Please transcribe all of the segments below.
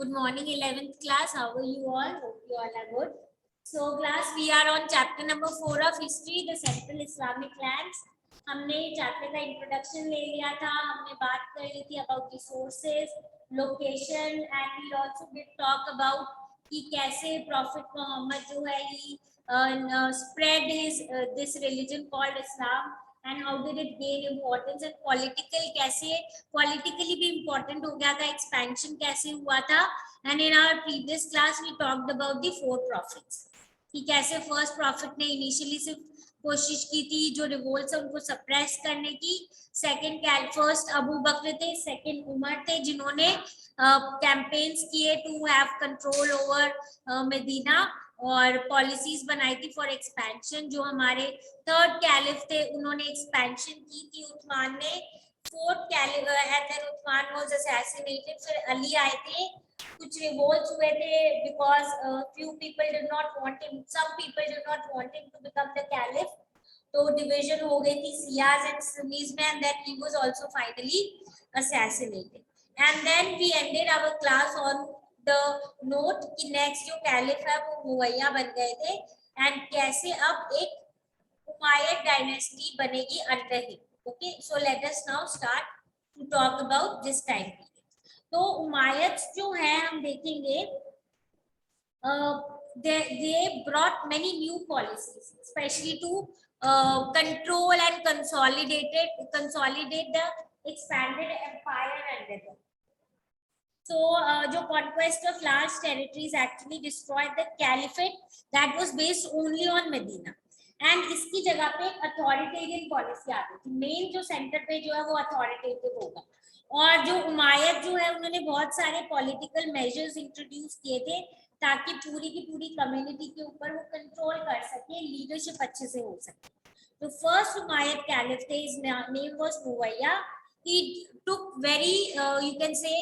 Good morning, 11th class. How are you all? Hope you all are good. So, class, we are on chapter number 4 of history, the Central Islamic lands. हमने chapter का introduction ले लिया था, हमने बात कर ली थी about resources, location and we also did talk about कि कैसे प्रॉफिट मोहम्मद जो है ही spread his this religion called Islam and how did it gain importance and political कैसे politically भी important हो गया था, expansion कैसे हुआ था. And in our previous class we talked about the four prophets कि कैसे फर्स्ट प्रॉफिट ने इनिशियली सिर्फ कोशिश की थी जो रिवोल्ट है उनको सप्रेस करने की. सेकंड फर्स्ट अबू बकर थे, सेकंड उमर थे जिन्होंने कैंपेन्स किए to have control over Medina और पॉलिसीज बनाई थी फॉर एक्सपेंशन. जो हमारे थर्ड कैलिफ थे उन्होंने एक्सपेंशन की थी उस्मान ने. Fourth caliph and then Usman was assassinated. फिर अली आए थे, कुछ रिवोल्ट्स हुए थे because few people did not want him, some people did not want him to become the caliph. तो डिवीजन हो गई थी सियाज एंड सुन्नीज में and then he was also finally assassinated. And then we ended our class on the note कि next जो caliph है वो मुवैया बन गए थे and कैसे अब एक उमायद डायनेस्टी बनेगी under him. Okay, so let us now start to talk about this time. तो उमायद जो है हम देखेंगे they brought many new policies especially to control and consolidate the expanded empire under them. So जो conquest of large territories actually destroyed the caliphate that was based only on Medina. And इसकी जगह पे एक authoritarian policy आ गई थी. Main जो centre पे जो है वो अथॉरिटेटिव होगा. और जो उमायद जो है उन्होंने बहुत सारे पॉलिटिकल मेजर्स इंट्रोड्यूस किए थे ताकि पूरी की पूरी कम्युनिटी के ऊपर वो कंट्रोल कर सके, लीडरशिप अच्छे से हो सके. तो फर्स्ट उमायद कैलिफ थे, his name was Muawiya. he took very you can say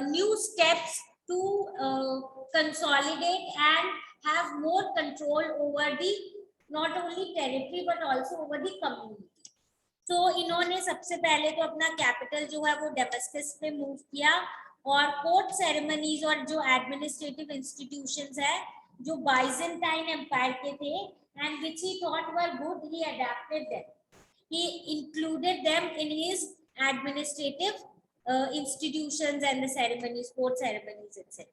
new steps to consolidate and have more control over the not only territory but also over the community. तो इन्होंने सबसे पहले तो अपना capital जो है वो डेमस्कस पे मूव किया और कोर्ट सेरेमनीज और जो एडमिनिस्ट्रेटिव इंस्टीट्यूशंस है जो बाइजेंटाइन एम्पायर के थे and which he thought were good, he adapted them. He included them in his administrative institutions and the ceremonies, court ceremonies, etc.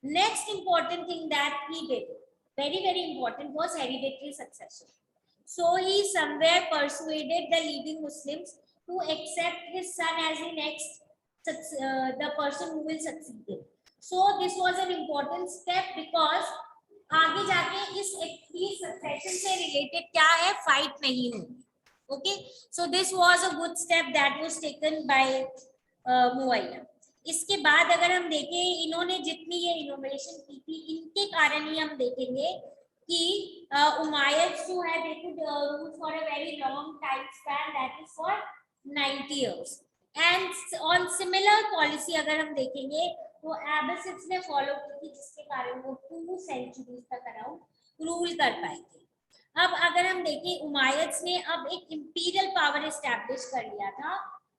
Next important thing that he did, very important, was hereditary succession. So he somewhere persuaded the leading Muslims to accept his son as the next the person who will succeed him. So this was an important step because आगे जाके इस succession से related क्या है, fight नहीं होगी. Okay, so this was a good step that was taken by मुवैया. इसके बाद अगर हम देखें इन्होंने जितनी ये इनोवेशन की थी इनके कारण ही हम देखेंगे कि उमायद जो है they could rule for a very long time span, that is for 90 years. and on similar policy अगर हम देखेंगे तो एबसिड्स ने फॉलो की थी जिसके कारण वो 2 सेंचुरीज तक अराउंड रूल कर पाए थे. अब अगर हम देखें उमायद्स ने अब एक इंपीरियल पावर एस्टैब्लिश कर लिया था,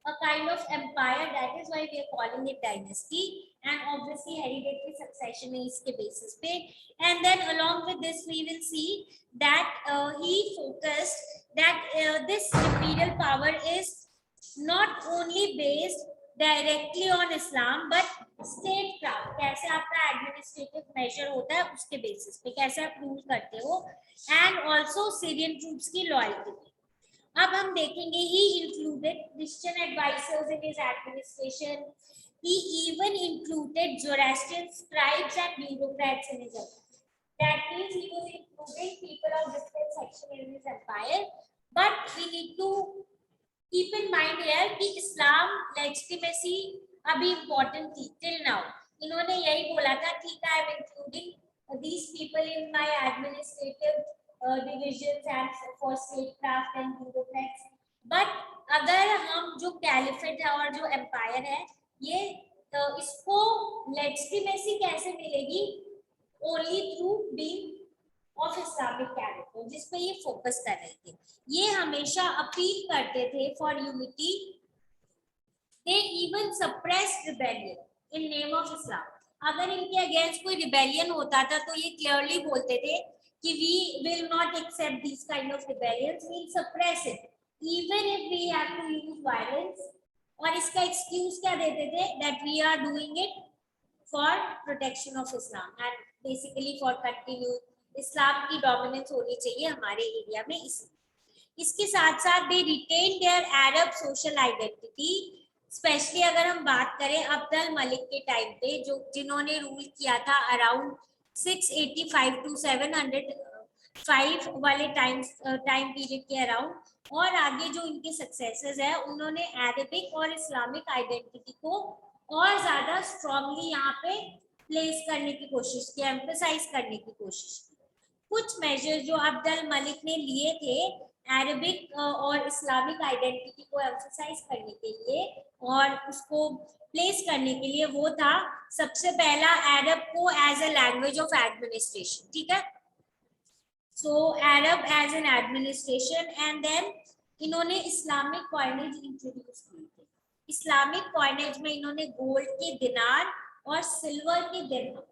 a kind of empire, that is why we are calling it dynasty, and obviously hereditary succession is इसके basis पे. And then along with this we will see that he focused that this imperial power is not only based directly on Islam but state craft, कैसे आपका administrative major होता है उसके basis पे कैसे आप रूल करते हो, एंड ऑल्सो सीरियन ट्रूप्स की लॉयल्टी. अब हम देखेंगे he included Christian advisers in his administration. he even included Zoroastrian scribes and bureaucrats in his empire. That means he was including people of different sections in his empire. But we need to keep in mind here कि इस्लाम legitimacy अभी important थी till now. इन्होंने यही बोला था ठीक है, I am including these people in my administrative divisions and for statecraft and bureaucrats. But अगर हम जो कैलिफेट है और जो एम्पायर है ये इसको legitimacy कैसे मिलेगी, only through being of Islamic character, जिस पे ये फोकस कर रहे थे. ये हमेशा अपील करते थे for unity. They even suppressed rebellion in name of Islam. अगर इनके अगेंस्ट कोई रिबेलियन होता था तो ये क्लियरली बोलते थे कि we will not accept this kind of rebellions, we will suppress it even if we have to use violence. और इसका एक्सक्यूज क्या देते थे, that we are doing it for protection of Islam and basically for continue इस्लाम की dominance होनी चाहिए हमारे एरिया में। इसके साथ साथ they retain their Arab social identity. Specially अगर हम बात करें अब्दुल मलिक के टाइम पे, जो जिन्होंने रूल किया था अराउंड 685 टू 705 वाले टाइम पीरियड के अराउंड, और आगे जो इनके सक्सेसर्स है उन्होंने अरबिक और इस्लामिक आइडेंटिटी को और ज्यादा स्ट्रांगली यहाँ पे प्लेस करने की कोशिश की, एम्फसाइज करने की कोशिश की। कुछ मेजर जो अब्दुल मलिक ने लिए थे अरबिक और इस्लामिक आइडेंटिटी को एम्फसाइज करने के लिए और उसको प्लेस करने के लिए, वो था सबसे पहला अरब को as a language of administration, ठीक है। So Arab as an administration, and then इन्होंने इस्लामिक कॉइनेज इंट्रोड्यूस किए थे। इस्लामिक कॉइनेज में इन्होंने गोल्ड के दिनार और सिल्वर के दिरहम,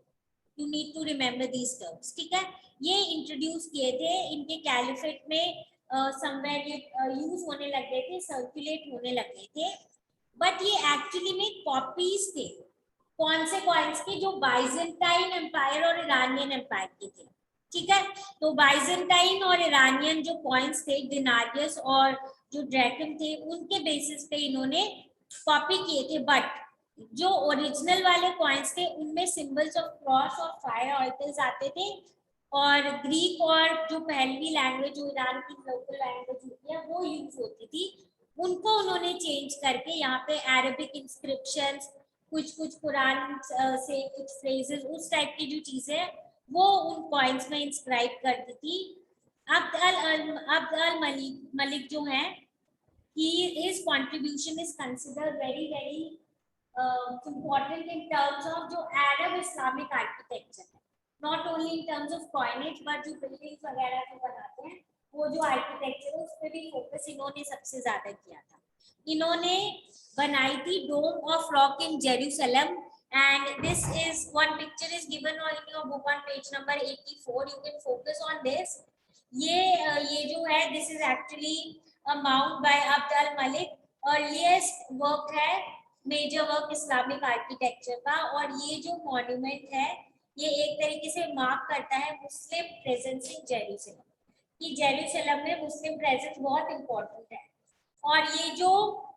you need to remember these terms, ठीक है, ये इंट्रोड्यूस किए थे। इनके कैलिफेट में समवेयर ये यूज होने लग गए थे, सर्कुलेट होने लग गए थे, बट ये एक्चुअली में कॉपीज थे। कौन से कॉइन्स के, जो बाइजेंटाइन एम्पायर और ईरानियन एम्पायर के थे, ठीक है। तो बाइजेंटाइन और ईरानियन जो कॉइन्स थे, डिनारियस और जो ड्रैकन थे, उनके बेसिस पे इन्होंने कॉपी किए थे, बट जो ओरिजिनल वाले कॉइन्स थे उनमें सिंबल्स ऑफ क्रॉस और फायर ऑर्टल्स आते थे। और ग्रीक और जो पहली लैंग्वेज जो ईरान की लोकल लैंग्वेज होती है वो यूज होती थी, उनको उन्होंने चेंज करके यहाँ पे अरेबिक इंस्क्रिप्शंस, कुछ कुरान से कुछ फ्रेजेस, उस टाइप की जो चीजें वो उन कॉइन्स में इंस्क्राइब कर दी थी। अब्द अल मलिक जो है, his contribution is considered very important in terms of जो Arab Islamic architecture है, not only in terms of coinage but जो buildings वगैरह जो बनाते हैं वो जो आर्किटेक्चर है उस पर भी फोकस इन्होंने सबसे ज्यादा किया था। इन्होंने बनाई थी Dome of Rock in Jerusalem, and this is one picture is given on in your book on page number 84, you can focus on this। ये जो है this is actually a mount by Abd al-Malik, earliest work है, major work Islamic architecture का। और ये जो monument है ये एक तरीके से मार्क करता है मुस्लिम प्रेजेंस इन जेरूसलम, कि जेरूसलम में मुस्लिम प्रेजेंस बहुत इंपॉर्टेंट है। और ये जो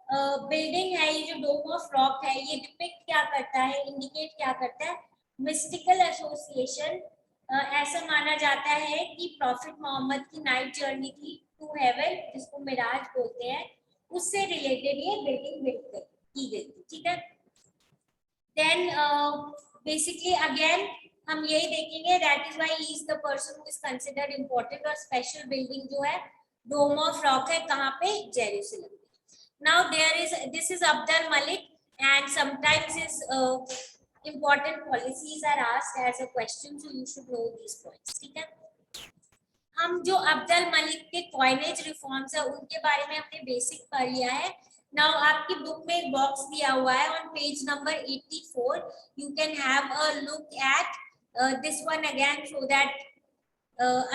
बिल्डिंग है, ये जो डोम ऑफ रॉक है, ये डिपिक्ट क्या करता है, इंडिकेट क्या करता है, मिस्टिकल एसोसिएशन। ऐसा माना जाता है कि प्रॉफिट मोहम्मद की नाइट जर्नी थी टू हेवन, जिसको मिराज बोलते हैं, उससे रिलेटेड ये बिल्डिंग बिल्ड की गई थी, ठीक है। देन बेसिकली अगेन हम यही देखेंगे, that is why he is the person who is considered important. और स्पेशल बिल्डिंग जो है डोम ऑफ रॉक है, कहाँ पे, Jerusalem. Now this is Abd al-Malik, and sometimes his important policies are asked as a question, so you should know these points, ठीक है। हम जो अब्द अल-मलिक के कॉइनेज रिफॉर्म्स है उनके बारे में हमने बेसिक पढ़ लिया है। नाउ आपकी बुक में एक बॉक्स दिया हुआ है on page number 84, you can have a look at this one again so that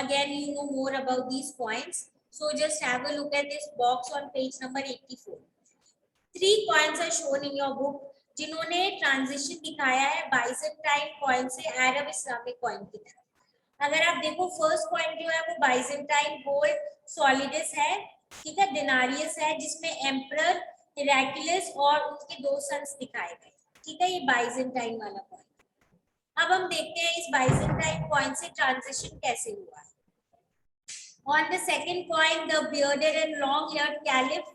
again you know more about these points. So just have a look at this box on page number 84. 3 coins are shown in your book जिन्होंने transition दिखाया है Byzantine coin से अरब Islamic coin की तरफ। अगर आप देखो first coin जो है वो बाइजेंटाइन गोल्ड सॉलिडस है, ठीक है, डिनारियस है, जिसमें एम्परर हेराक्लियस और उसके 2 सन्स दिखाए गए, ठीक है, ये बाइजेंटाइन वाला कॉइन। अब हम देखते हैं इस बाइजेंटाइन कॉइन से ट्रांजिशन कैसे हुआ है। On the second coin, the bearded and long-haired caliph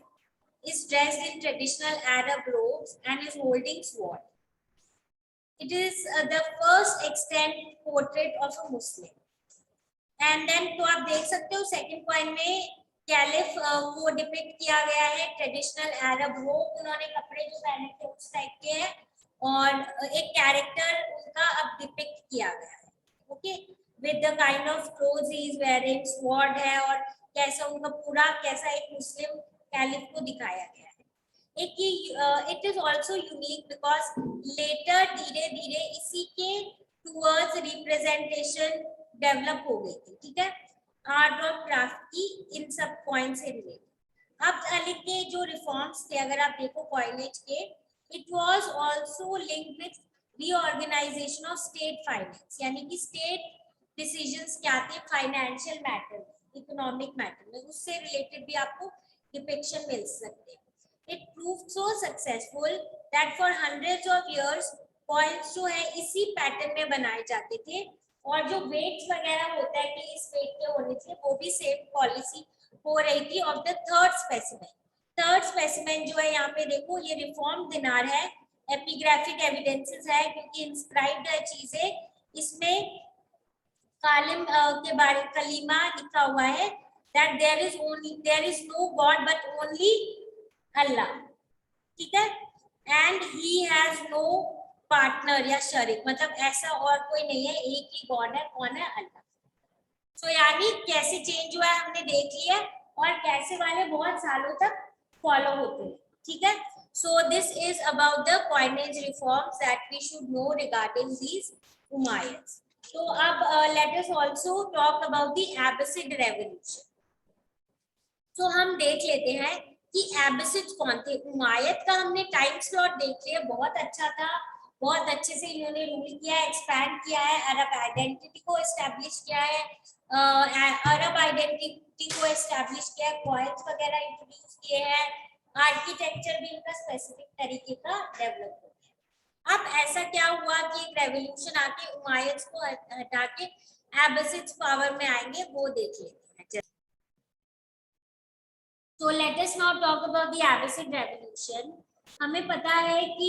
is dressed in traditional Arab robes and is holding sword. It is the first extant portrait of a Muslim. And then तो आप देख सकते हो second coin में caliph को depict किया गया है, ट्रेडिशनल अरब रोब, उन्होंने कपड़े जो पहने थे उस टाइप के हैं, और एक कैरेक्टर उनका अब डिपिक्ट किया गया है, okay, with the kind of clothes he is wearing, sword है, और कैसा उनका पूरा कैसा एक मुस्लिम कैलिफ को दिखाया गया है। एक ये it is also unique because later धीरे धीरे इसी के टूवर्ड्स रिप्रेजेंटेशन डेवलप हो गई थी, ठीक है, आर्ट और क्राफ्ट की इन सब पॉइंट से रिलेटेड। अब अली के जो रिफॉर्म्स थे अगर आप देखो कॉइनेज के, it was also linked with reorganisation of state finance, यानी कि स्टेट डिसीजंस क्या थे फाइनेंशियल मैटर, इकोनॉमिक मैटर में, उससे रिलेटेड भी आपको डिपिक्शन मिल सकते हैं। It proved so successful that for hundreds of years coins जो है इसी पैटर्न में बनाए जाते थे, और जो वेट्स वगैरह होता है कि इस वेट के होने चाहिए, वो भी सेम पॉलिसी हो रही थी of the third specimen. Third specimen जो है यहाँ पे देखो ये रिफॉर्म दिनार है, एपिग्राफिक एविडेंसेस है क्योंकि इंस्क्राइब्ड है चीजें, इसमें कालिम के बारे कलीमा लिखा हुआ है that there is no God but only Allah, ठीक है, and he has no partner या शरीक, मतलब ऐसा और कोई नहीं है, एक ही गॉड है, कौन है, अल्लाह। सो यानी कैसे चेंज हुआ है हमने देख लिया, और कैसे वाले बहुत सालों तक फॉलो होते हैं, ठीक है। So this is about the coinage reforms that we should know regarding these Umayyads. तो अब let us also talk about the Abbasid revolution. तो हम देख लेते हैं कि एब्बासिड्स कौन थे। उमायद का हमने टाइम स्लॉट देख लिया, बहुत अच्छा था, बहुत अच्छे से इन्होंने रूल किया है, एक्सपैंड किया है, अरब आइडेंटिटी को एस्टैब्लिश किया है, अरब आइडेंटिटी को एस्टैब्लिश किया है, कॉइन्स वगैरह इंट्रोड्यूस किए हैं, आर्किटेक्चर भी इनका स्पेसिफिक तरीके का डेवलप हो गया। अब ऐसा क्या हुआ कि एक रेवोल्यूशन आके उमायद को हटा के एब्बासिड्स पावर में आएंगे, वो देख लेते हैं। So let us now talk about the Abbasid revolution. हमें पता है कि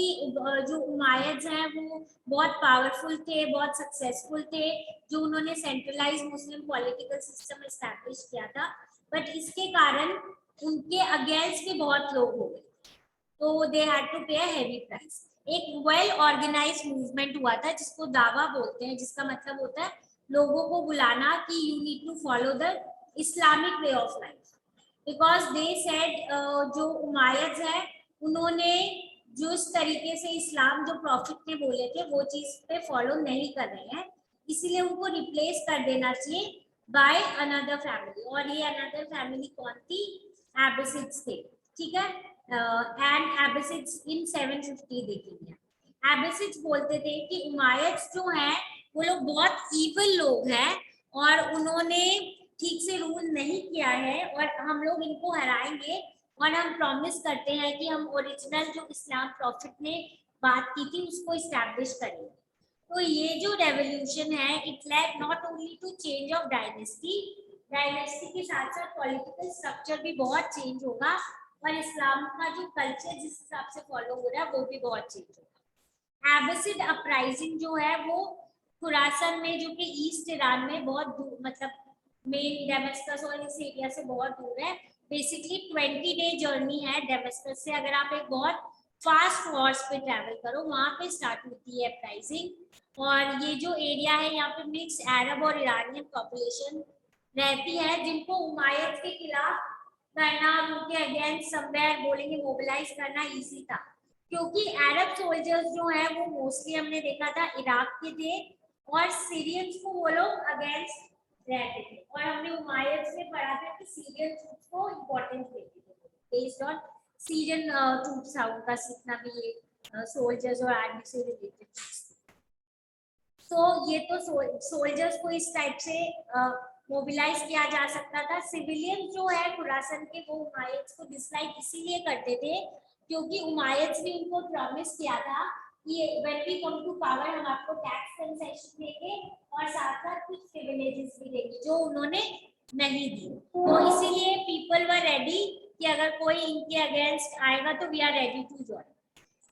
जो उमायद्स हैं वो बहुत पावरफुल थे, बहुत सक्सेसफुल थे, जो उन्होंने centralise Muslim political system establish किया था, बट इसके कारण उनके अगेंस्ट भी बहुत लोग हो गए, तो दे हैड टू पे अ हेवी प्राइस। एक वेल ऑर्गेनाइज्ड मूवमेंट हुआ था जिसको दावा बोलते हैं, जिसका मतलब होता है लोगों को बुलाना कि you need to follow the Islamic way of life, because they said जो उमायद्स है उन्होंने जो इस तरीके से इस्लाम जो प्रॉफिट ने बोले थे वो चीज पे फॉलो नहीं कर रहे हैं, इसीलिए उनको रिप्लेस कर देना चाहिए बाय अनदर फैमिली, और ये अनदर फैमिली कौन थी, एब्बासिड्स थे, ठीक है। एंड एब्बासिड्स इन 750 देखेंगे। एब्बासिड्स बोलते थे कि उमायद्स जो हैं वो लोग बहुत इविल लोग हैं और उन्होंने ठीक से रूल नहीं किया है, और हम लोग इनको हराएंगे, और हम प्रॉमिस करते हैं कि हम ओरिजिनल जो इस्लाम प्रॉफिट ने बात की थी उसको इस्टेब्लिश करेंगे। तो ये जो रेवोल्यूशन है it led not only to change of dynasty, dynasty के साथ साथ पॉलिटिकल स्ट्रक्चर भी बहुत चेंज होगा, और इस्लाम का जो कल्चर जिस हिसाब से फॉलो हो रहा है वो भी बहुत चेंज होगा। एब्बासिड अपराइजिंग जो है वो खुरासन में, जो कि ईस्ट ईरान में बहुत दूर, मतलब मेन डेमेस्कस और इस एरिया से बहुत दूर है, बेसिकली 20 डे जर्नी है डेमेस्कस से, अगर आप एक बहुत फास्ट हॉर्स पे ट्रैवल करो वहां पे स्टार्ट होती है अपराइजिंग। और ये जो एरिया है यहाँ पे मिक्स अरब और ईरानियन पॉपुलेशन रहती है, जिनको उमायद के खिलाफ करना, उनके अगेंस्ट समवेयर बोलेंगे मोबिलाइज करना इजी था, क्योंकि अरब सोल्जर्स जो है वो मोस्टली हमने देखा था इराक के थे, और सीरियंस को वो लोग अगेंस्ट रहते थे, और हमने उमायद से पढ़ा था कि सीरियन ट्रूप्स को इम्पोर्टेंस देते थे बेस्ड ऑन सीरियन ट्रूप्स था उनका जितना भी ये सोल्जर्स और आर्मी से रिलेटेड। तो ये तो सोल्जर्स को इस टाइप से मोबिलाइज किया जा सकता था। सिविलियन जो है खुरासन के वो उमायद को डिसलाइक इसीलिए करते थे क्योंकि उमायद ने उनको प्रॉमिस किया था कि when we come to power हम आपको टैक्स कंसेशन देंगे और साथ साथ कुछ प्रिविलेजेस भी देंगे, जो उन्होंने नहीं दी। तो इसीलिए पीपल वर रेडी कि अगर कोई इनके अगेंस्ट आएगा तो we are ready to join.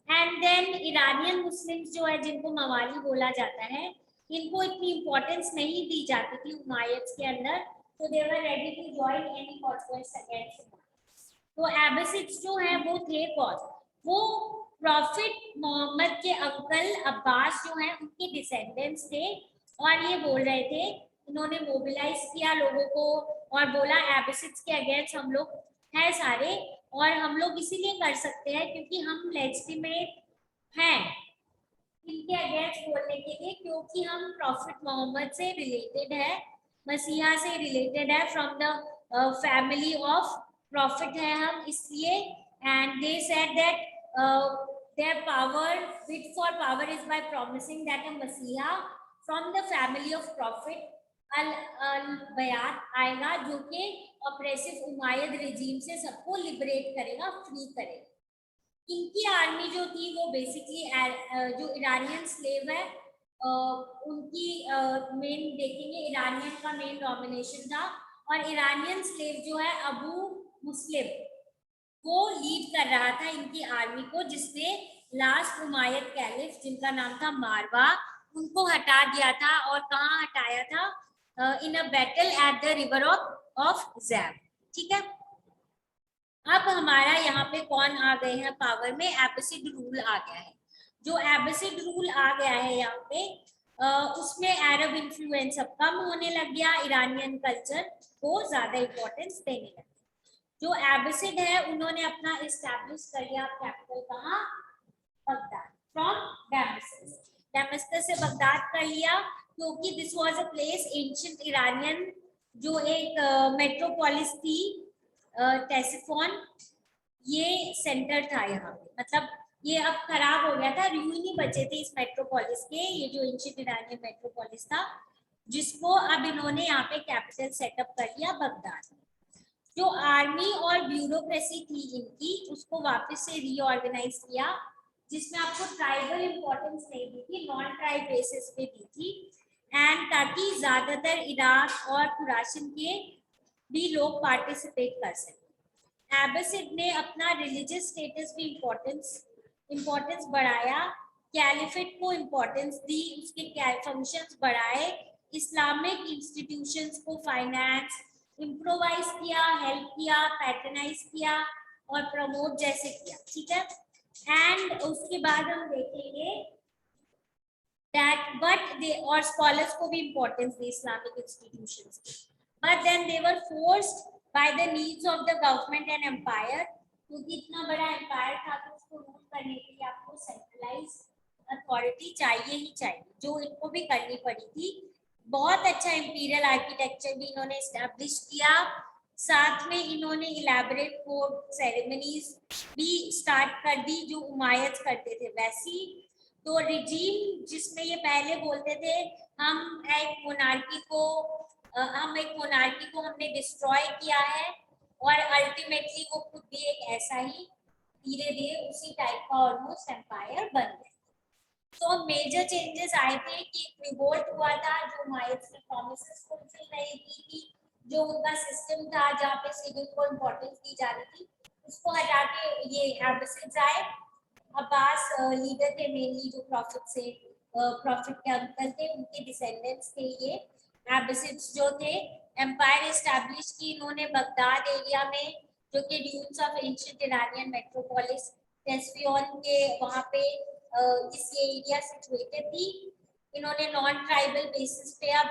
And then Iranian Muslims जो है जिनको मवाली बोला जाता है, इनको इतनी इंपॉर्टेंस नहीं दी जाती थी उमायद्स के अंदर, तो they were ready to join any conquest against Umayyads. तो एब्बासिड्स जो है वो थे कौन, वो प्रॉफिट मोहम्मद के अंकल अब्बास जो है उनके डिसेंडेंट्स थे, और ये बोल रहे थे, इन्होंने मोबिलाइज किया लोगों को और बोला एब्बासिड्स के अगेंस्ट हम लोग है सारे, और हम लोग इसीलिए कर सकते हैं क्योंकि हम लेजिटिमेट हैं इनके अगेंस्ट बोलने के लिए, क्योंकि हम प्रॉफिट मोहम्मद से रिलेटेड है, मसीहा से रिलेटेड है, from the family of profit है हम, इसलिए। And they said that their power, bid for power is by promising that a masiha from the family of prophet अल बयात आएगा जो कि ऑपरेसिव उमायद रिजीम से सबको लिबरेट करेगा, फ्री करेगा। इनकी आर्मी जो थी वो बेसिकली जो इरानियन स्लेव है उनकी मेन देखेंगे, इरानियन का मेन डोमिनेशन था, और इरानियन स्लेव जो है अबू मुस्लिम वो लीड कर रहा था इनकी आर्मी को, जिसने लास्ट उमायद कैलिफ जिनका नाम था मारवा उनको हटा दिया था। और कहाँ हटाया था? In a battle at the river of Zab. ठीक है, अब हमारा यहाँ पे कौन आ गए हैं पावर में? एब्बासिड रूल आ गया है। जो एब्बासिड रूल आ गया है यहाँ पे उसमें अरब इन्फ्लुएंस अब कम होने लग गया, ईरानियन कल्चर को ज्यादा इंपॉर्टेंस देने लगे। जो एब्बासिड है उन्होंने अपना इस्टेब्लिश कर लिया कैपिटल कहाँ? Baghdad, from Damascus. डेमस्कस से बगदाद कर लिया क्योंकि this was a place ancient Iranian जो एक मेट्रोपोलिस थी, टेसिफोन, ये सेंटर था यहाँ पे। मतलब ये अब खराब हो गया था, रूल नहीं बचे थे इस मेट्रोपोलिस के, ये जो एंशिएंट इरानियन मेट्रोपोलिस था जिसको अब इन्होंने यहाँ पे कैपिटल सेटअप कर लिया बगदाद। जो आर्मी और ब्यूरोक्रेसी थी इनकी उसको वापस से रीऑर्गेनाइज किया, जिसमें आपको ट्राइबल इंपॉर्टेंस नहीं दी थी, नॉन ट्राइब बेसिस पे दी थी, एंड ताकि ज्यादातर इराक और खुरासन के भी लोग पार्टिसिपेट कर सके। एब्बासिड ने अपना रिलीजियस स्टेटस भी इम्पोर्टेंस बढ़ाया, कैलिफेट को इम्पोर्टेंस दी, उसके फंक्शंस बढ़ाए, इस्लामिक इंस्टीट्यूशंस को फाइनेंस इम्प्रोवाइज किया, हेल्प किया, पैटर्नाइज किया और प्रमोट जैसे किया। ठीक है, एंड उसके बाद हम देखेंगे दैट बट दे और स्कॉलर्स को भी इम्पोर्टेंस दी इस्लामिक इंस्टीट्यूशंस की, but then they were forced by the needs of the government and empire, क्योंकि इतना बड़ा एम्पायर था तो उसको रूल करने के लिए आपको सेंट्रलाइज अथॉरिटी चाहिए ही चाहिए, जो इनको भी करनी पड़ी थी। बहुत अच्छा इंपीरियल आर्किटेक्चर भी इन्होंने एस्टैब्लिश किया, साथ में इन्होंने इलेबोरेट कोर्ट सेरेमनीज भी स्टार्ट कर दी जो उमायद करते थे वैसी। तो रिजीम जिसमें ये पहले बोलते थे हम एक मोनार्की को हमने डिस्ट्रॉय किया है, और अल्टीमेटली वो खुद भी एक ऐसा ही धीरे धीरे उसी टाइप का ऑलमोस्ट एम्पायर बन गए। तो मेजर चेंजेस आए थे कि रिवोल्ट हुआ था, जो उमायद की प्रॉमिसेस फुलफिल नहीं की थी, जो उनका सिस्टम था जहाँ पे सिविल को इम्पोर्टेंस दी जा रही थी उसको हटा के ये एब्बासिड्स आए। अब्बास लीडर थे मेनली, जो प्रॉफिट के अंकल थे, उनके डिसेंडेंट्स थे ये एब्बासिड्स जो थे। एम्पायर एस्टैब्लिश की इन्होंने बगदाद एरिया में, जो कि dunes of ancient Iranian metropolis Ctesiphon के वहाँ पे इस ये एरिया सिचुएटेड थी। इन्होंने नॉन ट्राइबल बेसिस पे अब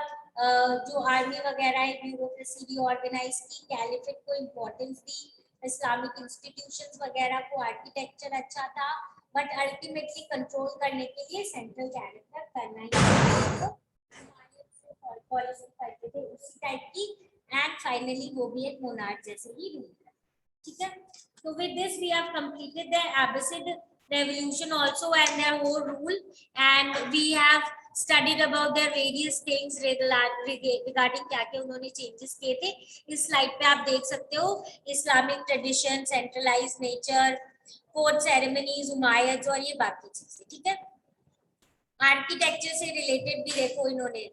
जो आर्मी वगैरह है ब्यूरोक्रेसी रीऑर्गेनाइज की, कैलिफेट को इम्पोर्टेंस दी, इस्लामिक इंस्टीट्यूशंस वगैरह को, आर्किटेक्चर अच्छा था, बट अल्टीमेटली कंट्रोल करने के लिए सेंट्रल कैरेक्टर करना ही पॉलिसी करते थे उसी टाइप की, एंड फाइनली वो भी एक मोनार्क जैसे ही रूल कर। ठीक है, तो with this we have completed the Abbasid revolution also and their whole rule, and we have studied about their various things regarding क्या क्या उन्होंने चेंजेस किए थे। इस स्लाइड पे आप देख सकते हो Islamic tradition, centralise nature, court ceremonies, Umayyad और ये बाकी चीजें। ठीक है, आर्किटेक्चर से रिलेटेड भी देखो इन्होंने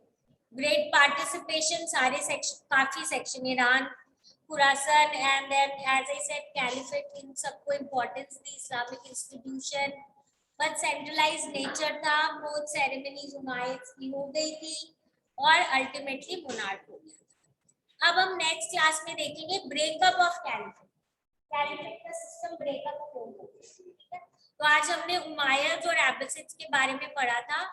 ग्रेट पार्टिसिपेशन, सारे सेक्शन, काफी section, Iran, Khurasan, and then as I said caliphate इन सबको इम्पोर्टेंस दी, Islamic institution, but centralise nature था, कोर्ट सेरेमनीज उमायद की हो गई थी और अल्टीमेटली मोनार्क हो गया। अब हम नेक्स्ट क्लास में देखेंगे ब्रेकअप ऑफ कैलिफेट, कैलिफेट का सिस्टम ब्रेकअप हो गया। तो आज हमने उमायद और एब्बासिड्स के बारे में पढ़ा था।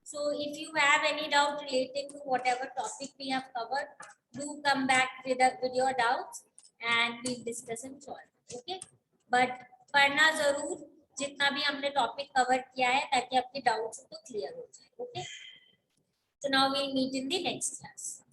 So if you have any doubt relating to whatever topic we have covered, do come back with your doubts and we'll discuss and solve. Okay. But पढ़ना जरूर जितना भी हमने टॉपिक कवर किया है, ताकि आपके डाउट्स तो क्लियर हो जाए. Okay, so now we'll meet in the next class.